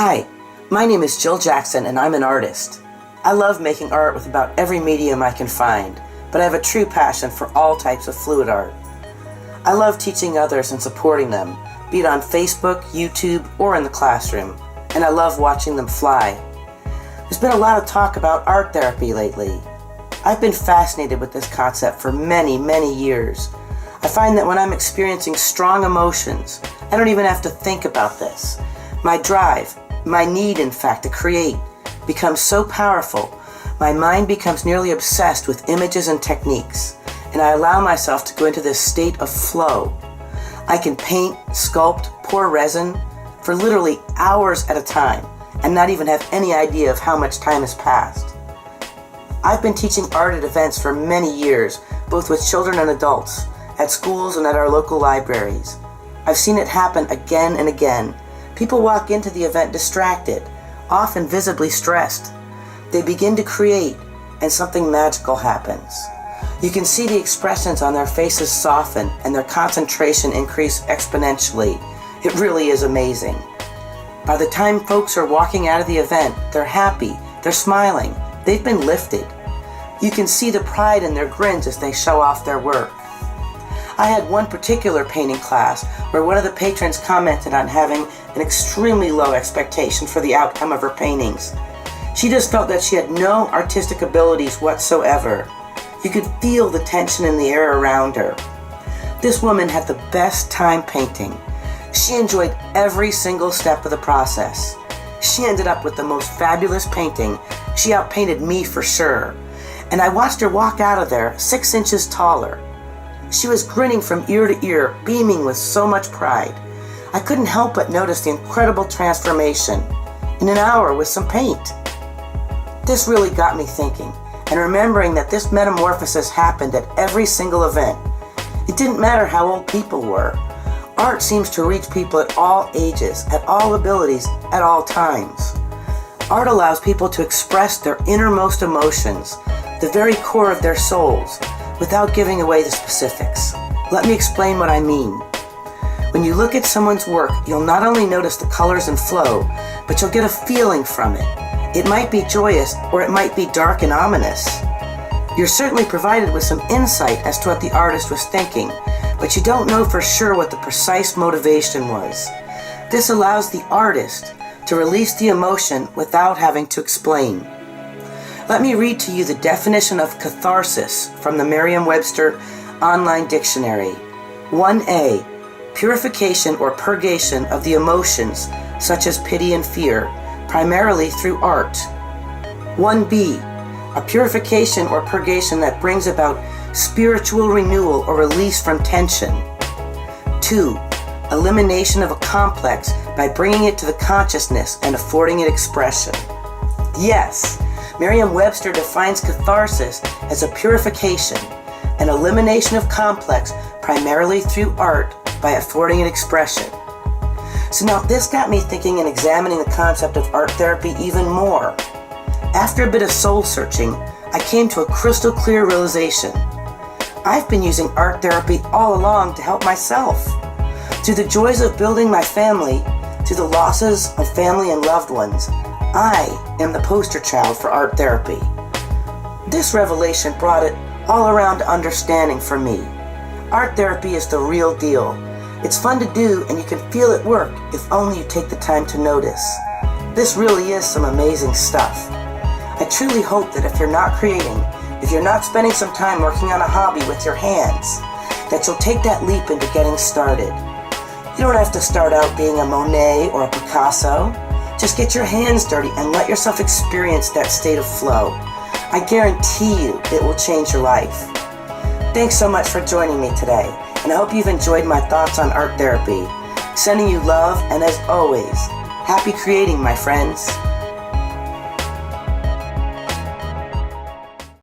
Hi, my name is Jill Jackson and I'm an artist. I love making art with about every medium I can find, but I have a true passion for all types of fluid art. I love teaching others and supporting them, be it on Facebook, YouTube, or in the classroom, and I love watching them fly. There's been a lot of talk about art therapy lately. I've been fascinated with this concept for many, many years. I find that when I'm experiencing strong emotions, I don't even have to think about this. My drive, my need in fact to create, becomes so powerful, my mind becomes nearly obsessed with images and techniques, and I allow myself to go into this state of flow. I can paint, sculpt, pour resin for literally hours at a time and not even have any idea of how much time has passed. I've been teaching art at events for many years, both with children and adults, at schools and at our local libraries. I've seen it happen again and again. People walk into the event distracted, often visibly stressed. They begin to create, and something magical happens. You can see the expressions on their faces soften and their concentration increase exponentially. It really is amazing. By the time folks are walking out of the event, they're happy, they're smiling, they've been lifted. You can see the pride in their grins as they show off their work. I had one particular painting class where one of the patrons commented on having an extremely low expectation for the outcome of her paintings. She just felt that she had no artistic abilities whatsoever. You could feel the tension in the air around her. This woman had the best time painting. She enjoyed every single step of the process. She ended up with the most fabulous painting. She outpainted me for sure. And I watched her walk out of there 6 inches taller. She was grinning from ear to ear, beaming with so much pride. I couldn't help but notice the incredible transformation in an hour with some paint. This really got me thinking, and remembering that this metamorphosis happened at every single event. It didn't matter how old people were. Art seems to reach people at all ages, at all abilities, at all times. Art allows people to express their innermost emotions, the very core of their souls, without giving away the specifics. Let me explain what I mean. When you look at someone's work, you'll not only notice the colors and flow, but you'll get a feeling from it. It might be joyous, or it might be dark and ominous. You're certainly provided with some insight as to what the artist was thinking, but you don't know for sure what the precise motivation was. This allows the artist to release the emotion without having to explain. Let me read to you the definition of catharsis from the Merriam-Webster Online Dictionary. 1a, purification or purgation of the emotions such as pity and fear, primarily through art. 1b, a purification or purgation that brings about spiritual renewal or release from tension. 2, elimination of a complex by bringing it to the consciousness and affording it expression. Yes, Merriam-Webster defines catharsis as a purification, an elimination of complex primarily through art by affording it expression. So now this got me thinking and examining the concept of art therapy even more. After a bit of soul searching, I came to a crystal clear realization. I've been using art therapy all along to help myself. Through the joys of building my family, through the losses of family and loved ones, I am the poster child for art therapy. This revelation brought it all around to understanding for me. Art therapy is the real deal. It's fun to do and you can feel it work if only you take the time to notice. This really is some amazing stuff. I truly hope that if you're not creating, if you're not spending some time working on a hobby with your hands, that you'll take that leap into getting started. You don't have to start out being a Monet or a Picasso. Just get your hands dirty and let yourself experience that state of flow. I guarantee you it will change your life. Thanks so much for joining me today, and I hope you've enjoyed my thoughts on art therapy. Sending you love, and as always, happy creating, my friends.